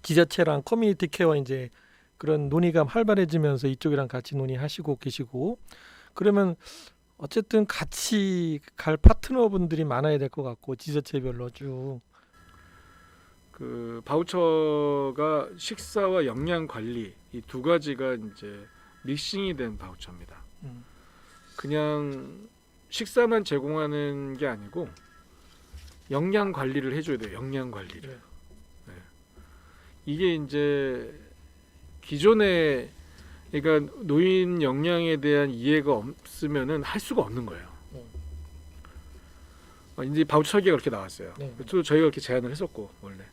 지자체랑 커뮤니티 케어 이제 그런 논의가 활발해지면서 이쪽이랑 같이 논의하시고 계시고 그러면 어쨌든 같이 갈 파트너분들이 많아야 될 것 같고 지자체별로 쭉. 그 바우처가 식사와 영양 관리 이 두 가지가 이제 믹싱이 된 바우처입니다. 음. 그냥 식사만 제공하는 게 아니고 영양 관리를 해줘야 돼요. 영양 관리를. 네. 네. 이게 이제 기존에 그러니까 노인 영양에 대한 이해가 없으면은 할 수가 없는 거예요. 이제 바우처 설계가 그렇게 나왔어요. 네. 또 저희가 그렇게 제안을 했었고 원래.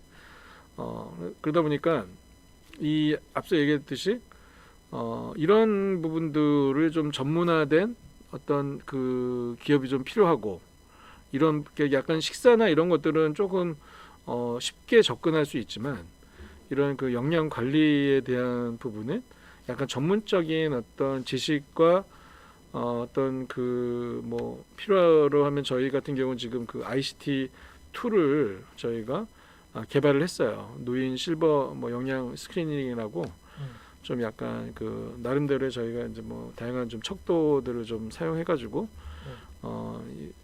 그러다 보니까 이 앞서 얘기했듯이 이런 부분들을 좀 전문화된 어떤 그 기업이 좀 필요하고 이런 게 약간 식사나 이런 것들은 조금 쉽게 접근할 수 있지만 이런 그 영양 관리에 대한 부분은 약간 전문적인 어떤 지식과 어떤 그 뭐 필요로 하면 저희 같은 경우는 지금 그 ICT 툴을 저희가 개발을 했어요. 노인 실버 뭐 영양 스크리닝이라고 좀 약간 그 나름대로 저희가 이제 뭐 다양한 좀 척도들을 좀 사용해가지고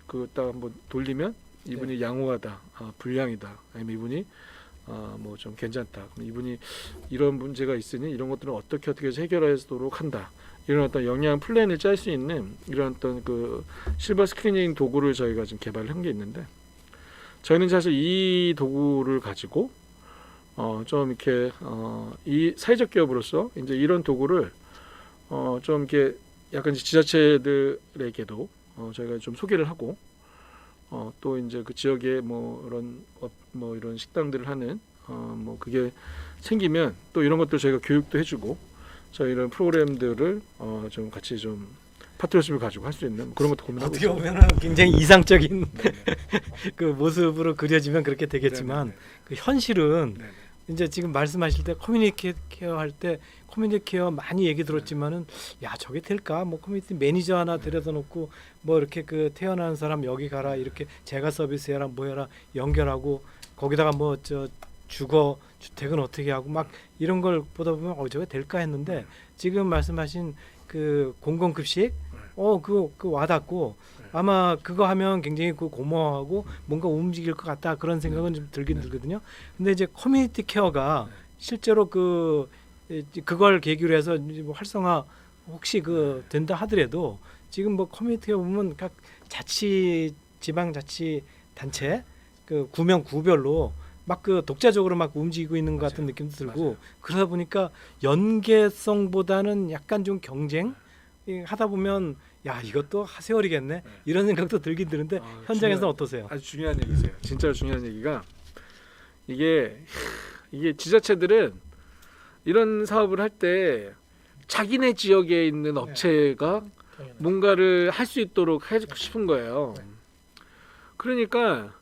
그딱 한번 돌리면 이분이 양호하다, 불량이다, 아니면 이분이 뭐 좀 괜찮다. 그럼 이분이 이런 문제가 있으니 이런 것들은 어떻게 해서 해결하도록 한다. 이런 어떤 영양 플랜을 짤 수 있는 이런 어떤 그 실버 스크리닝 도구를 저희가 지금 개발을 한 게 있는데 저희는 사실 이 도구를 가지고 좀 이렇게 이 사회적 기업으로서 이제 이런 도구를 좀 이렇게 약간 지자체들에게도 저희가 좀 소개를 하고 또 이제 그 지역에 뭐 이런 식당들을 하는 뭐 그게 생기면 또 이런 것들 저희가 교육도 해주고 저희 이런 프로그램들을 좀 같이 좀 파트너십을 가지고 할 수 있는 그런 것도 고민하고 어떻게 있습니다. 보면은 굉장히 이상적인 네네. 그 모습으로 그려지면 그렇게 되겠지만 네네네. 그 현실은 네네. 이제 지금 말씀하실 때 커뮤니티 케어 할 때 커뮤니티 케어 많이 얘기 들었지만은 야 저게 될까 뭐 커뮤니티 매니저 하나 들여다 놓고 뭐 이렇게 그 태어난 사람 여기 가라 이렇게 재가 서비스 해라 뭐 해라 연결하고 거기다가 뭐 저 주거 주택은 어떻게 하고 막 이런 걸 보다 보면 저게 될까 했는데 지금 말씀하신 그 공공급식 그 와닿고 아마 그거 하면 굉장히 그 고마워하고 뭔가 움직일 것 같다 그런 생각은 좀 들긴 들거든요. 근데 이제 커뮤니티 케어가 실제로 그걸 계기로 해서 이제 뭐 활성화 혹시 그 된다 하더라도 지금 뭐 커뮤니티 케어 보면 각 지방자치 단체 그 구명구별로 막 그 독자적으로 막 움직이고 있는 것 같은 느낌도 들고 맞아요. 그러다 보니까 연계성보다는 약간 좀 경쟁 하다 보면 야 이것도 하세월이겠네 이런 생각도 들긴 드는데 현장에서는 어떠세요? 아주 중요한 얘기세요. 진짜로 중요한 얘기가 이게 지자체들은 이런 사업을 할 때 자기네 지역에 있는 업체가 뭔가를 할 수 있도록 해주고 싶은 거예요. 그러니까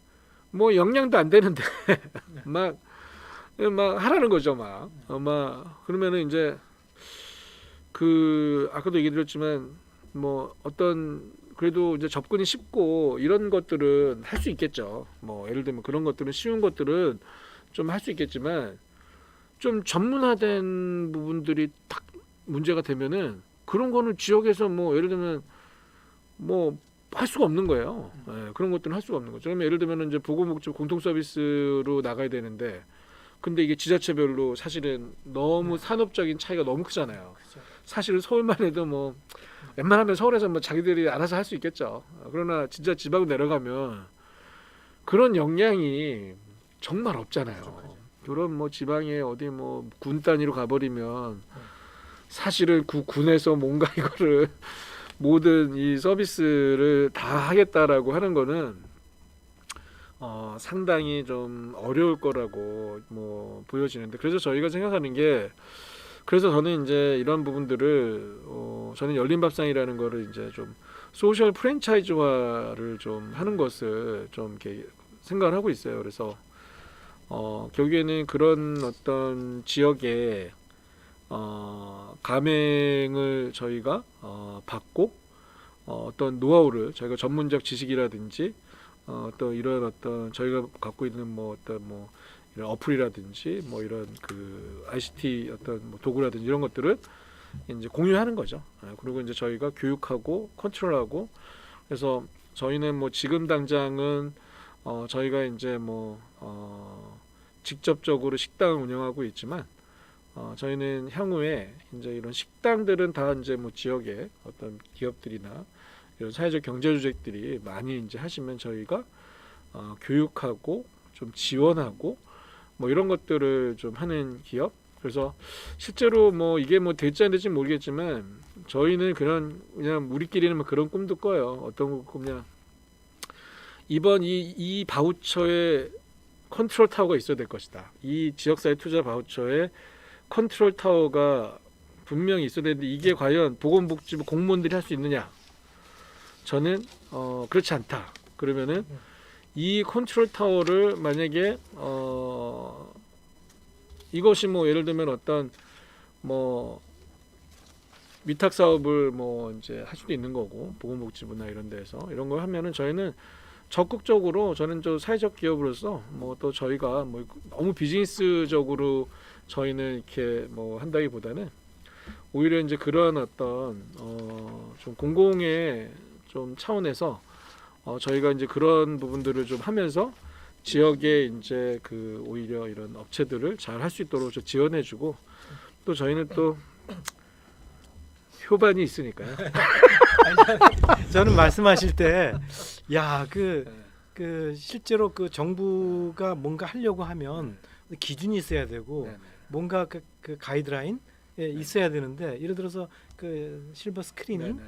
뭐 역량도 안 되는데 막 하라는 거죠, 막 그러면은 이제 그 아까도 얘기 드렸지만 뭐 어떤 그래도 이제 접근이 쉽고 이런 것들은 할 수 있겠죠. 뭐 예를 들면 그런 것들은 쉬운 것들은 좀 할 수 있겠지만 좀 전문화된 부분들이 딱 문제가 되면은 그런 거는 지역에서 뭐 예를 들면 뭐 할 수가 없는 거예요. 그런 것들은 할 수가 없는 거죠. 그러면 예를 들면 이제 보건복지 공통 서비스로 나가야 되는데 근데 이게 지자체별로 사실은 너무 산업적인 차이가 너무 크잖아요. 사실은 서울만 해도 뭐 웬만하면 서울에서 뭐 자기들이 알아서 할 수 있겠죠. 그러나 진짜 지방 내려가면 그런 역량이 정말 없잖아요. 그런 뭐 지방에 어디 뭐 군 단위로 가버리면 사실은 그 군에서 뭔가 이거를 모든 이 서비스를 다 하겠다라고 하는 거는 상당히 좀 어려울 거라고 뭐 보여지는데 그래서 저희가 생각하는 게 그래서 저는 이제 이런 부분들을 저는 열린 밥상이라는 거를 이제 좀 소셜 프랜차이즈화를 좀 하는 것을 좀 이렇게 생각을 하고 있어요. 그래서 결국에는 그런 어떤 지역에 가맹을 저희가 받고 어떤 노하우를 저희가 전문적 지식이라든지 또 이런 어떤 저희가 갖고 있는 뭐 어떤 뭐 이런 어플이라든지 뭐 이런 그 ICT 어떤 뭐 도구라든지 이런 것들을 이제 공유하는 거죠. 그리고 이제 저희가 교육하고 컨트롤하고 그래서 저희는 뭐 지금 당장은 저희가 이제 뭐 직접적으로 식당을 운영하고 있지만 저희는 향후에 이제 이런 식당들은 다 이제 뭐 지역의 어떤 기업들이나 이런 사회적 경제 조직들이 많이 이제 하시면 저희가 교육하고 좀 지원하고 뭐 이런 것들을 좀 하는 기업. 그래서 실제로 뭐 이게 뭐 될지 안 될지 모르겠지만 저희는 그냥 우리끼리는 뭐 그런 꿈도 꿔요. 어떤 꿈이냐. 이번 이 바우처에 컨트롤 타워가 있어야 될 것이다. 이 지역사회 투자 바우처에 컨트롤 타워가 분명히 있어야 되는데 이게 과연 보건복지부 공무원들이 할 수 있느냐? 저는 그렇지 않다. 그러면은 이 컨트롤 타워를 만약에 이것이 뭐 예를 들면 어떤 뭐 위탁 사업을 뭐 이제 할 수도 있는 거고 보건복지부나 이런 데서 이런 걸 하면은 저희는 적극적으로 저는 저 사회적 기업으로서 뭐 또 저희가 뭐 너무 비즈니스적으로 저희는 이렇게 뭐 한다기보다는 오히려 이제 그런 어떤 좀 공공의 좀 차원에서 저희가 이제 그런 부분들을 좀 하면서 지역에 이제 그 오히려 이런 업체들을 잘 할 수 있도록 좀 지원해주고 또 저희는 또 효반이 있으니까요. 저는 말씀하실 때, 야, 그 실제로 그 정부가 뭔가 하려고 하면 기준이 있어야 되고 뭔가 그 가이드라인 있어야 되는데 예를 들어서 그 실버 스크리닝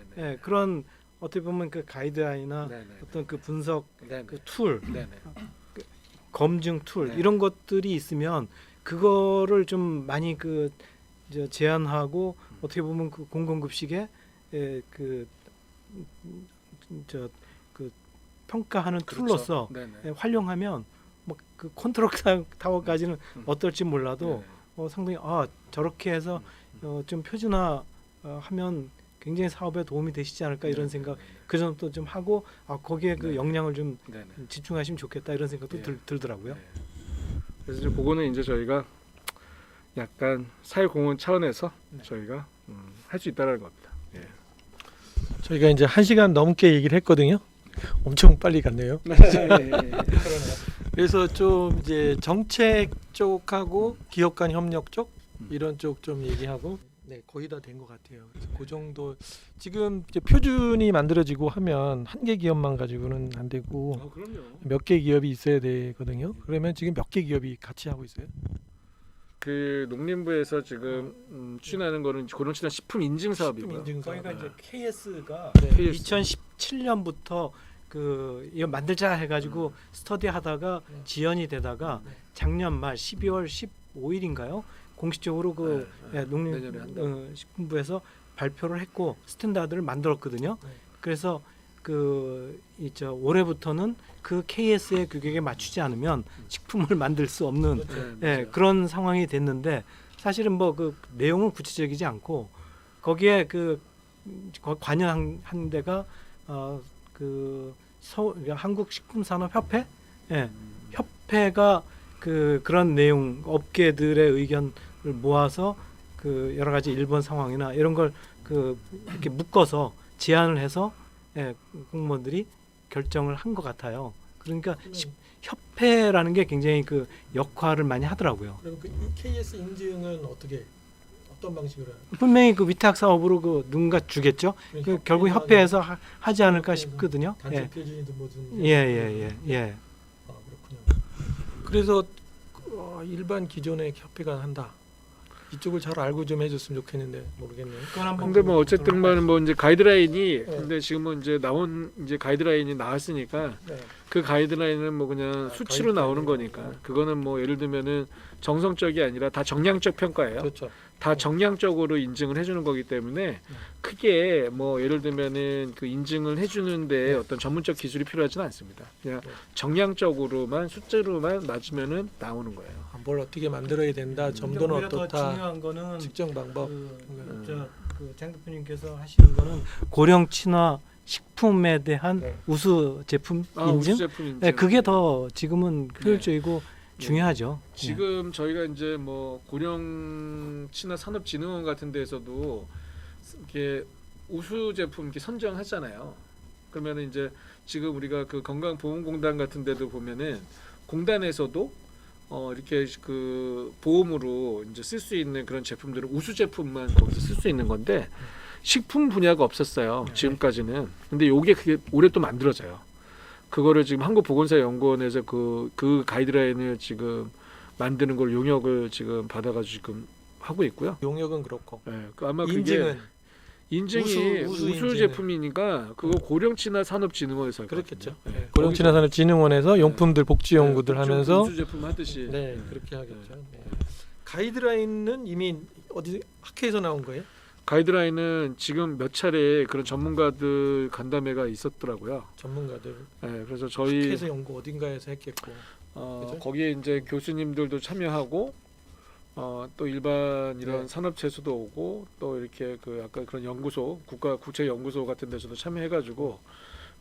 그런 어떻게 보면 그 가이드라인이나 어떤 그 분석 그 툴, 그 검증 툴 이런 것들이 있으면 그거를 좀 많이 그 제한하고 어떻게 보면 그 공공급식에 그 평가하는 툴로서 활용하면 뭐 그 컨트롤 타워까지는 어떨지 몰라도 상당히 저렇게 해서 좀 표준화 하면 굉장히 사업에 도움이 되시지 않을까 이런 생각 그 정도 좀 하고 거기에 그 역량을 좀 집중하시면 좋겠다 이런 생각도 들더라고요. 그래서 이제 그거는 이제 저희가 약간 사회공헌 차원에서 저희가 할 수 있다는 겁니다. 저희가 이제 1시간 넘게 얘기를 했거든요. 엄청 빨리 갔네요. 그래서 좀 이제 정책 쪽하고 기업 간 협력 쪽 이런 쪽 좀 얘기하고 거의 다 된 것 같아요. 그래서 그 정도 지금 이제 표준이 만들어지고 하면 한 개 기업만 가지고는 안 되고 그럼요. 몇 개 기업이 있어야 되거든요. 그러면 지금 몇 개 기업이 같이 하고 있어요? 그 농림부에서 지금 추진하는 거는 고령친환 식품 인증 사업이고요. 저희가 이제 KS가 KS. 2017년부터 이거 만들자 해가지고 스터디하다가 지연이 되다가 작년 말 12월 15일인가요? 공식적으로 농림식품부에서 발표를 했고 스탠다드를 만들었거든요. 그래서 올해부터는 그 KS의 규격에 맞추지 않으면 식품을 만들 수 없는 그런 상황이 됐는데 사실은 뭐 그 내용은 구체적이지 않고 거기에 관여한 데가 한국식품산업협회 협회가 그런 내용 업계들의 의견을 모아서 여러 가지 일본 상황이나 이런 걸 이렇게 묶어서 제안을 해서 공무원들이 결정을 한 것 같아요. 그러니까 협회라는 게 굉장히 그 역할을 많이 하더라고요. 그럼 그 KS 인증은 어떤 방식으로 해요? 분명히 그 위탁 사업으로 누군가 주겠죠. 결국 협회에서 하지 않을까 싶거든요. 단체 표준이든 뭐든. 예. 그렇군요. 그래서 일반 기존의 협회가 한다. 이쪽을 잘 알고 좀 해줬으면 좋겠는데 모르겠네요. 근데 뭐 어쨌든 뭐 이제 가이드라인이 근데 지금은 이제 나온 이제 가이드라인이 나왔으니까 그 가이드라인은 뭐 그냥 수치로 나오는 거니까 그거는 뭐 예를 들면은 정성적이 아니라 다 정량적 평가예요. 그렇죠. 다 정량적으로 인증을 해주는 거기 때문에 크게 뭐 예를 들면은 그 인증을 해주는데 어떤 전문적 기술이 필요하지는 않습니다. 그냥 정량적으로만 숫자로만 맞으면은 나오는 거예요. 뭘 어떻게 만들어야 된다. 점도는 오히려 더 어떻다. 중요한 거는 측정 방법. 장 대표님께서 하시는 거는 고령 친화 식품에 대한 우수 제품 인증. 우수 제품 인증. 그게 더 지금은 효율적이고 중요하죠. 지금 저희가 이제 뭐 고령치나 산업진흥원 같은 데서도 이렇게 우수 제품 이렇게 선정하잖아요. 그러면 이제 지금 우리가 그 건강보험공단 같은 데도 보면은 공단에서도 이렇게 그 보험으로 이제 쓸 수 있는 그런 제품들은 우수 제품만 거기서 쓸 수 있는 건데 식품 분야가 없었어요. 지금까지는. 근데 그게 올해 또 만들어져요. 그거를 지금 한국보건사연구원에서 그 가이드라인을 지금 만드는 걸 용역을 지금 받아가지고 지금 하고 있고요. 용역은 그렇고 네, 아마 인증은 그게 인증이 우수 우수 인증은. 제품이니까 그거 고령치나 산업진흥원에서 할 그렇겠죠. 거거든요. 네. 고령친화산업진흥원에서 용품들 복지 연구들 하면서 우수 제품 하듯이. 네, 그렇게 하겠죠. 네. 가이드라인은 이미 어디 학회에서 나온 거예요? 가이드라인은 지금 몇 차례 그런 전문가들 간담회가 있었더라고요. 전문가들 네, 그래서 저희 학회에서 연구 어딘가에서 했겠고. 그죠? 거기에 이제 교수님들도 참여하고 또 일반 이런 네. 산업체에서도 오고 또 이렇게 그 아까 그런 연구소 국제 연구소 같은 데서도 참여해가지고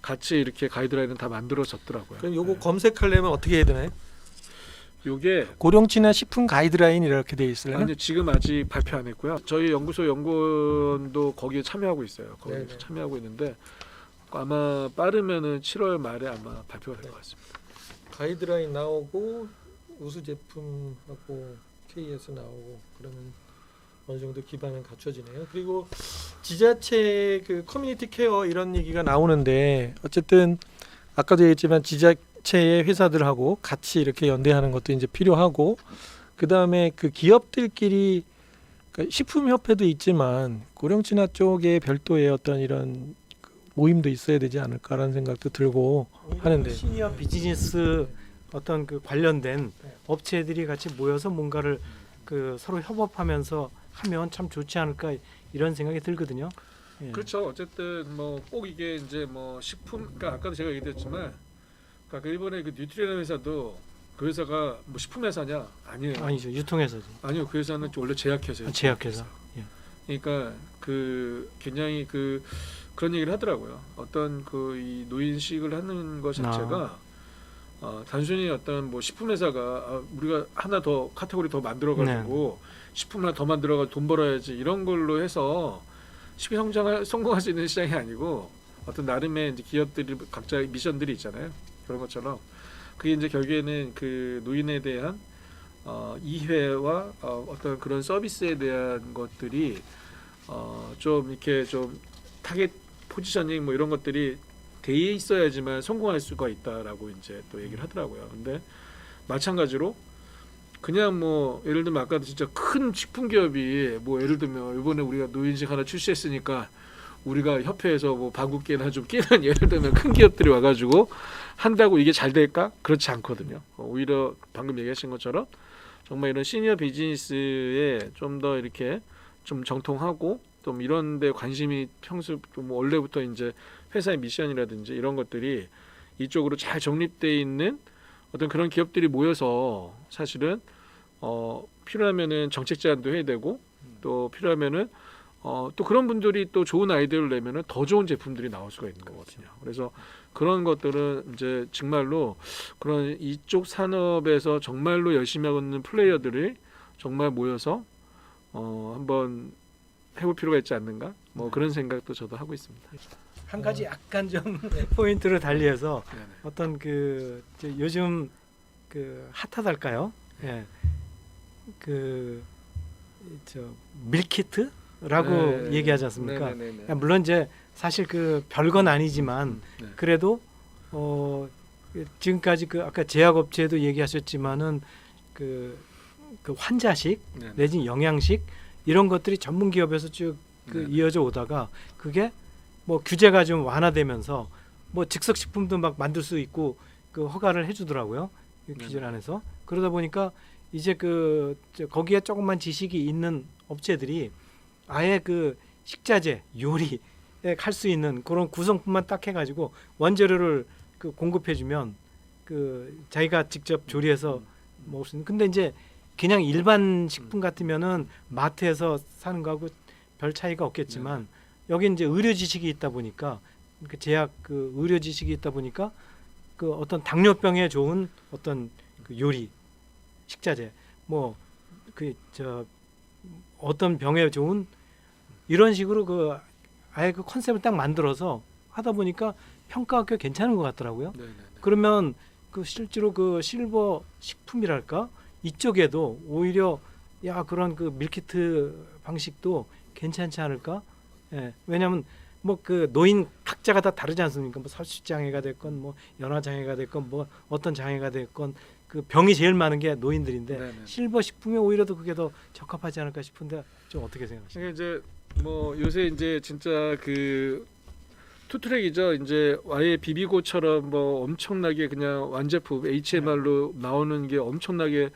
같이 이렇게 가이드라인은 다 만들어졌더라고요. 그럼 요거 네. 검색하려면 어떻게 해야 되나요? 요게 고령친화 식품 가이드라인 이렇게 돼 있을래요? 아니 지금 아직 발표 안 했고요. 저희 연구소 연구원도 거기에 참여하고 있어요. 거기에 네네. 참여하고 있는데 아마 빠르면은 7월 말에 아마 발표가 될 것 같습니다. 가이드라인 나오고 우수 제품하고 KS 나오고 그러면 어느 정도 기반은 갖춰지네요. 그리고 지자체 그 커뮤니티 케어 이런 얘기가 나오는데 어쨌든 아까도 얘기했지만 지자체의 회사들하고 같이 이렇게 연대하는 것도 이제 필요하고 그 다음에 그 기업들끼리 그러니까 식품협회도 있지만 고령친화 쪽에 별도의 어떤 이런 그 모임도 있어야 되지 않을까라는 생각도 들고 하는데 시니어 비즈니스 어떤 그 관련된 업체들이 같이 모여서 뭔가를 그 서로 협업하면서 하면 참 좋지 않을까 이런 생각이 들거든요. 예. 그렇죠. 어쨌든 뭐 꼭 이게 이제 뭐 식품, 그러니까 아까도 제가 얘기했지만, 그러니까 그 일본의 그 뉴트리라는 회사도 그 회사가 뭐 식품 회사냐? 아니에요. 아니죠, 유통회사지. 아니요, 그 회사는 원래 제약회사예요. 제약회사. 예. 그러니까 그 굉장히 그런 얘기를 하더라고요. 어떤 그 이 노인식을 하는 것 자체가 단순히 어떤 뭐 식품 회사가 우리가 하나 더 카테고리 더 만들어 가지고 식품 하나 더 만들어 가지고 돈 벌어야지 이런 걸로 해서 쉽게 성공할 수 있는 시장이 아니고 어떤 나름의 이제 기업들이 각자 미션들이 있잖아요. 그런 것처럼 그게 이제 결국에는 그 노인에 대한 이해와 어떤 그런 서비스에 대한 것들이 좀 이렇게 좀 타겟 포지셔닝 뭐 이런 것들이 돼 있어야지만 성공할 수가 있다라고 이제 또 얘기를 하더라고요. 근데 마찬가지로 그냥 뭐 예를 들면 아까도 진짜 큰 식품 기업이 뭐 예를 들면 이번에 우리가 노인식 하나 출시했으니까 우리가 협회에서 뭐 방국계나 좀 끼는 예를 들면 큰 기업들이 와가지고 한다고 이게 잘 될까? 그렇지 않거든요. 오히려 방금 얘기하신 것처럼 정말 이런 시니어 비즈니스에 좀 더 이렇게 좀 정통하고 좀 이런 데 관심이 평소 좀 원래부터 이제 회사의 미션이라든지 이런 것들이 이쪽으로 잘 정립돼 있는 어떤 그런 기업들이 모여서 사실은 필요하면은 정책 제안도 해야 되고 또 필요하면은 또 그런 분들이 또 좋은 아이디어를 내면은 더 좋은 제품들이 나올 수가 있는 거거든요. 그래서 그런 것들은 이제 정말로 그런 이쪽 산업에서 정말로 열심히 하고 있는 플레이어들이 정말 모여서 한번 해볼 필요가 있지 않는가? 뭐 그런 생각도 저도 하고 있습니다. 한 가지 약간 좀 포인트를 달리해서 네네. 어떤 요즘 그 핫하달까요? 예. 밀키트라고 네. 얘기하지 않습니까? 네네네네. 물론 이제 사실 그 별건 아니지만 네. 그래도 지금까지 그 아까 제약업체도 얘기하셨지만은 그 환자식 네네. 내지는 영양식 이런 것들이 전문 기업에서 쭉 네네. 이어져 오다가 그게 뭐 규제가 좀 완화되면서 뭐 즉석 식품도 막 만들 수 있고 그 허가를 해주더라고요. 그 네네. 규제 안에서 그러다 보니까 이제 거기에 조금만 지식이 있는 업체들이 아예 그 식자재 요리에 할 수 있는 그런 구성품만 딱 해가지고 원재료를 공급해주면 자기가 직접 조리해서 먹을 수 있는. 근데 이제 그냥 일반 식품 같으면은 마트에서 사는 거하고 별 차이가 없겠지만 여기 이제 의료 지식이 있다 보니까 그 제약 의료 지식이 있다 보니까 그 어떤 당뇨병에 좋은 어떤 그 요리 식자재, 뭐 그 저 어떤 병에 좋은 이런 식으로 그 아예 그 컨셉을 딱 만들어서 하다 보니까 평가가 꽤 괜찮은 것 같더라고요. 네네네. 그러면 그 실제로 그 실버 식품이랄까 이쪽에도 오히려 야 그런 그 밀키트 방식도 괜찮지 않을까? 예, 왜냐하면 뭐 그 노인 각자가 다 다르지 않습니까? 뭐 설수 장애가 됐건 뭐 연화 장애가 됐건 뭐 어떤 장애가 됐건 그 병이 제일 많은 게 노인들인데 네네. 실버 식품에 오히려 더 그게 더 적합하지 않을까 싶은데 좀 어떻게 생각하십니까? 이게 이제 뭐 요새 이제 진짜 그 투트랙이죠. 이제 아예 비비고처럼 뭐 엄청나게 그냥 완제품 HMR로 나오는 게 엄청나게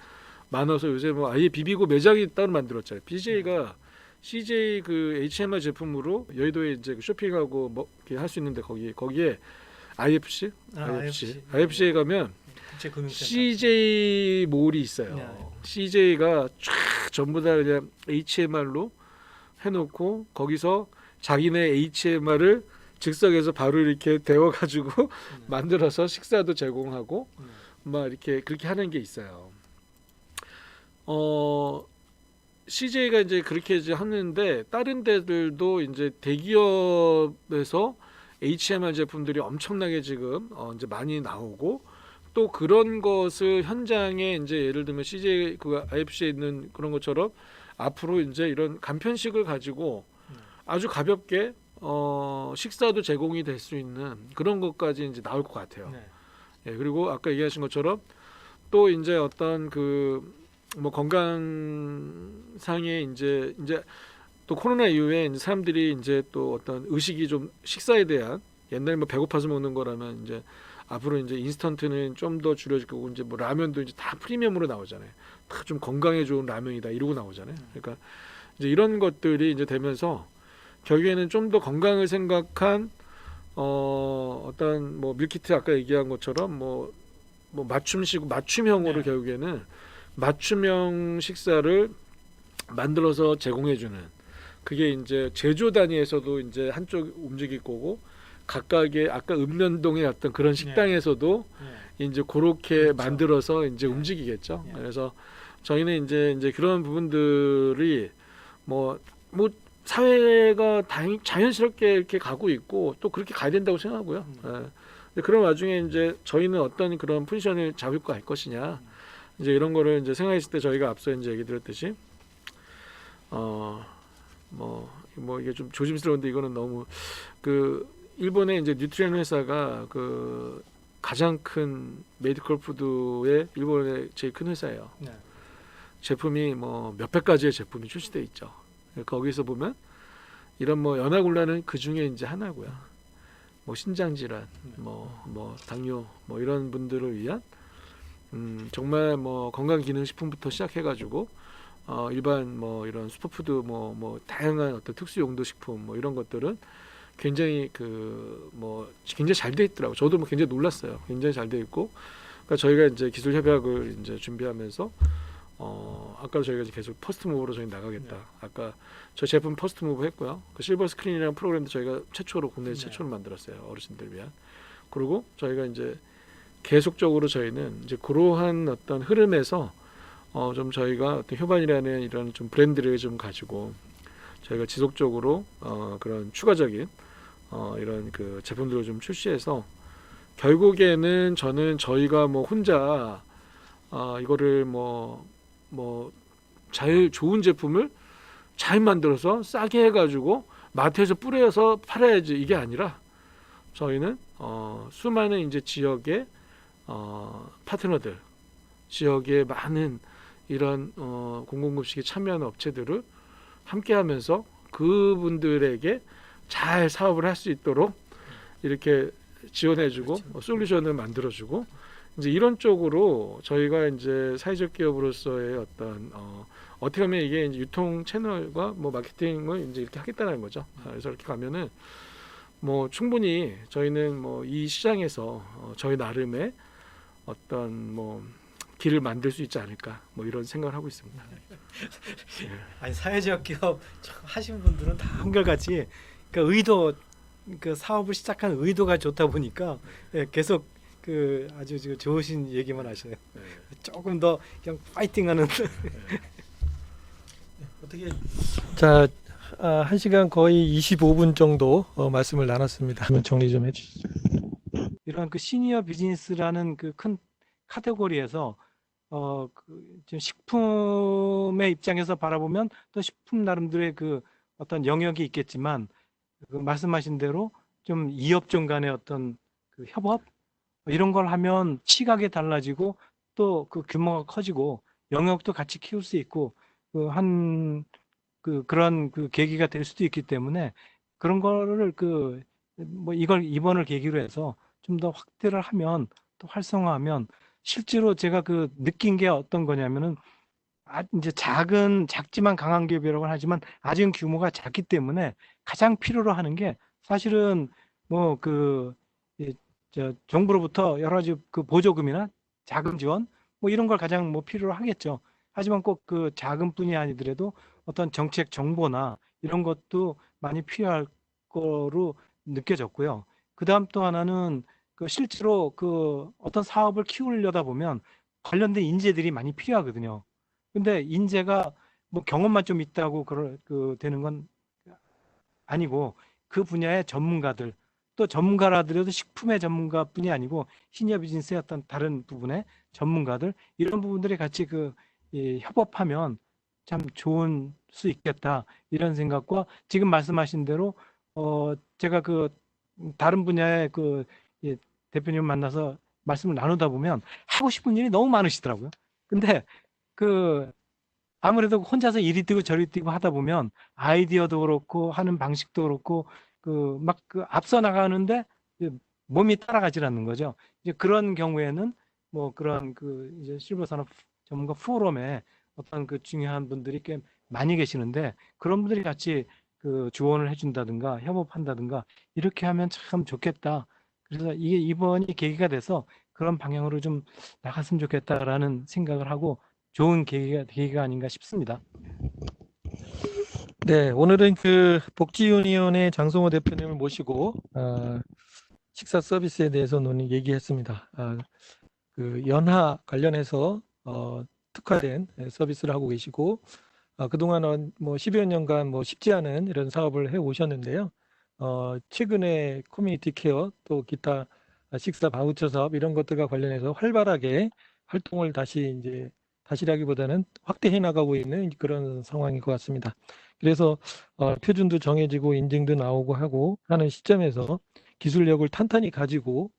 많아서 요새 뭐 아예 비비고 매장이 따로 만들었잖아요. BJ가 CJ 그 HMR 제품으로 여의도에 이제 그 쇼핑하고 뭐 이렇게 할 수 있는데 거기에 IFC IFC에 가면 국제 금융센터. CJ 몰이 있어요. 네. CJ가 쫙 전부 다 그냥 HMR로 해놓고 거기서 자기네 HMR을 즉석에서 바로 이렇게 데워가지고 만들어서 식사도 제공하고 막 이렇게 그렇게 하는 게 있어요. CJ가 이제 그렇게 이제 하는데 다른 데들도 이제 대기업에서 HMR 제품들이 엄청나게 지금 이제 많이 나오고 또 그런 것을 현장에 이제 예를 들면 CJ 그 IFC에 있는 그런 것처럼 앞으로 이제 이런 간편식을 가지고 아주 가볍게 식사도 제공이 될 수 있는 그런 것까지 이제 나올 것 같아요. 네. 예, 그리고 아까 얘기하신 것처럼 또 이제 어떤 그 뭐 건강상의 이제 또 코로나 이후에 이제 사람들이 이제 또 어떤 의식이 좀 식사에 대한 옛날 뭐 배고파서 먹는 거라면 이제 앞으로 이제 인스턴트는 좀 더 줄여질 거고 이제 뭐 라면도 이제 다 프리미엄으로 나오잖아요. 다 좀 건강에 좋은 라면이다 이러고 나오잖아요. 그러니까 이제 이런 것들이 이제 되면서 결국에는 좀 더 건강을 생각한 어떤 뭐 밀키트 아까 얘기한 것처럼 뭐 맞춤형으로 네. 결국에는 맞춤형 식사를 만들어서 제공해주는 그게 이제 제조 단위에서도 이제 한쪽 움직일 거고 각각의 아까 읍면동의 어떤 그런 식당에서도 네. 이제 그렇게 그렇죠. 만들어서 이제 네. 움직이겠죠. 네. 그래서 저희는 이제 그런 부분들이 뭐 사회가 자연스럽게 이렇게 가고 있고 또 그렇게 가야 된다고 생각하고요. 예. 근데 그런 와중에 이제 저희는 어떤 그런 포지션을 잡고 갈 것이냐 이제 이런 거를 이제 생각했을 때 저희가 앞서 이제 얘기 드렸듯이 뭐 이게 좀 조심스러운데 이거는 너무 그 일본의 이제 뉴트리언 회사가 그 가장 큰 메디컬 푸드의 일본의 제일 큰 회사예요. 네. 제품이 뭐 몇백 가지의 제품이 출시돼 있죠. 거기서 보면 이런 뭐 연화곤란은 그 중에 이제 하나고요. 뭐 신장 질환, 뭐 당뇨, 뭐 이런 분들을 위한 정말 뭐 건강 기능 식품부터 시작해가지고 일반 뭐 이런 슈퍼푸드 뭐 다양한 어떤 특수 용도 식품 뭐 이런 것들은 굉장히 굉장히 잘 돼 있더라고. 저도 뭐 굉장히 놀랐어요. 굉장히 잘 돼 있고, 그러니까 저희가 이제 기술 협약을 이제 준비하면서 아까 저희가 이제 계속 퍼스트 무브로 저희 나가겠다. 네. 아까 저 제품 퍼스트 무브 했고요. 그 실버 스크린이라는 프로그램도 저희가 국내에서 네. 최초로 만들었어요. 어르신들 위한. 그리고 저희가 이제 계속적으로 저희는 이제 그러한 어떤 흐름에서 좀 저희가 어떤 효반이라는 이런 좀 브랜드를 좀 가지고 저희가 지속적으로 그런 추가적인 이런 그 제품들을 좀 출시해서 결국에는 저는 저희가 뭐 혼자 이거를 뭐 잘 좋은 제품을 잘 만들어서 싸게 해가지고 마트에서 뿌려서 팔아야지 이게 아니라 저희는 수많은 이제 지역의 파트너들, 지역의 많은 이런 공공급식에 참여하는 업체들을 함께하면서 그분들에게 잘 사업을 할 수 있도록 이렇게 지원해주고 그렇죠. 솔루션을 만들어주고 이제 이런 쪽으로 저희가 이제 사회적 기업으로서의 어떤 어떻게 하면 이게 이제 유통 채널과 뭐 마케팅을 이제 이렇게 하겠다는 거죠. 그래서 이렇게 가면은 뭐 충분히 저희는 뭐 이 시장에서 저희 나름의 어떤 뭐 길을 만들 수 있지 않을까 뭐 이런 생각을 하고 있습니다. 아니 사회적 기업 하신 분들은 다 한결같이 그 의도 그 사업을 시작한 의도가 좋다 보니까 계속 그 아주 좋으신 얘기만 하시네요. 네. 조금 더 그냥 파이팅하는. 어떻게 자 1시간 거의 25분 정도 말씀을 나눴습니다. 그러면 정리 좀 해주시죠. 이런 그 시니어 비즈니스라는 그 큰 카테고리에서 지금 식품의 입장에서 바라보면 또 식품 나름대로의 그 어떤 영역이 있겠지만 그 말씀하신 대로 좀 이업종 간의 어떤 그 협업 이런 걸 하면 시각이 달라지고 또 그 규모가 커지고 영역도 같이 키울 수 있고 그런 그 계기가 될 수도 있기 때문에 그런 거를 뭐 이걸 이번을 계기로 해서 좀 더 확대를 하면 또 활성화하면 실제로 제가 그 느낀 게 어떤 거냐면은 이제 작지만 강한 기업이라고 하지만 아직 규모가 작기 때문에 가장 필요로 하는 게 사실은 뭐 정부로부터 여러 가지 그 보조금이나 자금 지원 뭐 이런 걸 가장 뭐 필요로 하겠죠. 하지만 꼭 그 자금뿐이 아니더라도 어떤 정책 정보나 이런 것도 많이 필요할 거로 느껴졌고요. 그다음 또 하나는 그 실제로 그 어떤 사업을 키우려다 보면 관련된 인재들이 많이 필요하거든요. 근데 인재가 뭐 경험만 좀 있다고 되는 건 아니고 그 분야의 전문가들 또 전문가라더라도 식품의 전문가뿐이 아니고 시니어 비즈니스의 어떤 다른 부분의 전문가들 이런 부분들이 같이 이 협업하면 참 좋은 수 있겠다 이런 생각과 지금 말씀하신 대로 제가 다른 분야의 대표님 만나서 말씀을 나누다 보면 하고 싶은 일이 너무 많으시더라고요. 근데 아무래도 혼자서 이리 뛰고 저리 뛰고 하다 보면 아이디어도 그렇고 하는 방식도 그렇고 앞서 나가는데 몸이 따라가질 않는 거죠. 이제 그런 경우에는 뭐 그런 이제 실버 산업 전문가 포럼에 어떤 중요한 분들이 꽤 많이 계시는데 그런 분들이 같이 조언을 해준다든가 협업한다든가 이렇게 하면 참 좋겠다. 그래서 이게 이번이 계기가 돼서 그런 방향으로 좀 나갔으면 좋겠다라는 생각을 하고 좋은 계기가 아닌가 싶습니다. 네, 오늘은 복지 유니온의 장성호 대표님을 모시고 식사 서비스에 대해서 얘기했습니다. 연하 관련해서 특화된 서비스를 하고 계시고 그동안 뭐 10여 년간 뭐 쉽지 않은 이런 사업을 해 오셨는데요. 최근에 커뮤니티 케어 또 기타 식사 바우처 사업 이런 것들과 관련해서 활발하게 활동을 다시라기보다는 확대해 나가고 있는 그런 상황인 것 같습니다. 그래서 표준도 정해지고 인증도 나오고 하고 하는 시점에서 기술력을 탄탄히 가지고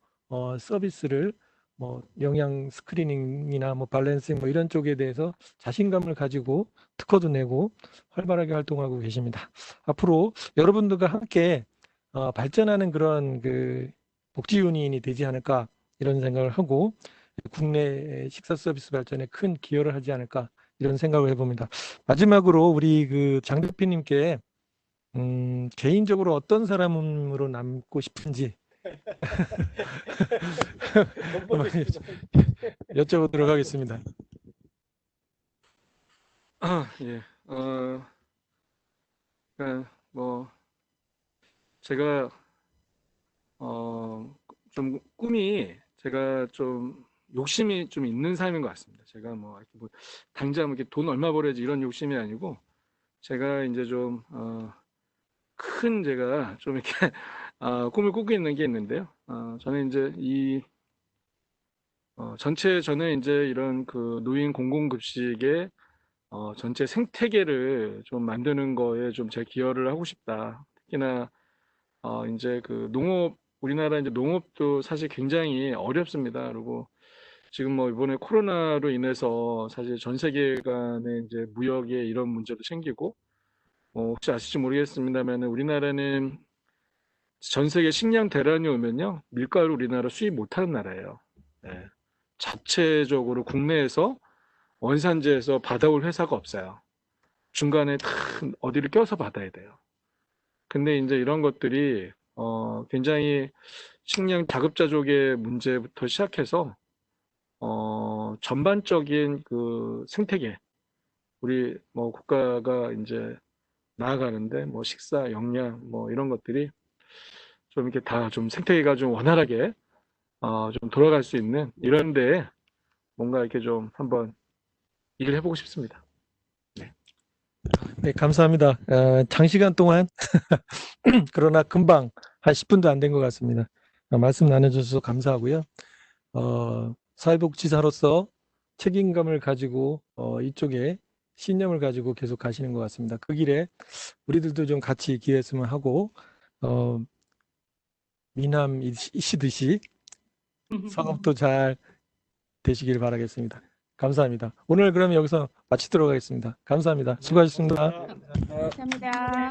서비스를 뭐 영양 스크리닝이나 뭐 밸런싱 뭐 이런 쪽에 대해서 자신감을 가지고 특허도 내고 활발하게 활동하고 계십니다. 앞으로 여러분들과 함께 발전하는 그런 복지 유니온이 되지 않을까 이런 생각을 하고 국내 식사 서비스 발전에 큰 기여를 하지 않을까 이런 생각을 해봅니다. 마지막으로 우리 장 대표님께 개인적으로 어떤 사람으로 남고 싶은지 여쭤보도록 하겠습니다. 예. 그러니까 뭐 제가 좀 꿈이 제가 좀 욕심이 좀 있는 삶인 것 같습니다. 제가 뭐 당장 이렇게 돈 얼마 벌어야지 이런 욕심이 아니고 제가 이제 좀 큰 제가 좀 이렇게 꿈을 꾸고 있는 게 있는데요. 저는 이제 저는 이제 이런 노인 공공급식의 전체 생태계를 좀 만드는 거에 좀 제 기여를 하고 싶다. 특히나 이제 우리나라 이제 농업도 사실 굉장히 어렵습니다. 그리고 지금 뭐 이번에 코로나로 인해서 사실 전 세계 간의 이제 무역에 이런 문제도 생기고 혹시 아실지 모르겠습니다만 우리나라는 전 세계 식량 대란이 오면요 밀가루 우리나라 수입 못하는 나라예요. 네. 자체적으로 국내에서 원산지에서 받아올 회사가 없어요. 중간에 다 어디를 껴서 받아야 돼요. 근데 이제 이런 것들이 굉장히 식량 자급자족의 문제부터 시작해서 전반적인 생태계 우리 뭐 국가가 이제 나아가는데 뭐 식사, 영양 뭐 이런 것들이 좀 이렇게 다 좀 생태계가 좀 원활하게 좀 돌아갈 수 있는 이런 데에 뭔가 이렇게 좀 한번 일을 해보고 싶습니다. 네, 감사합니다. 장시간 동안 그러나 금방 한 10분도 안 된 것 같습니다. 말씀 나눠주셔서 감사하고요. 사회복지사로서 책임감을 가지고 이쪽에 신념을 가지고 계속 가시는 것 같습니다. 그 길에 우리들도 좀 같이 기했으면 하고 미남 이시듯이 사업도 잘 되시길 바라겠습니다. 감사합니다. 오늘 그러면 여기서 마치도록 하겠습니다. 감사합니다. 수고하셨습니다. 감사합니다.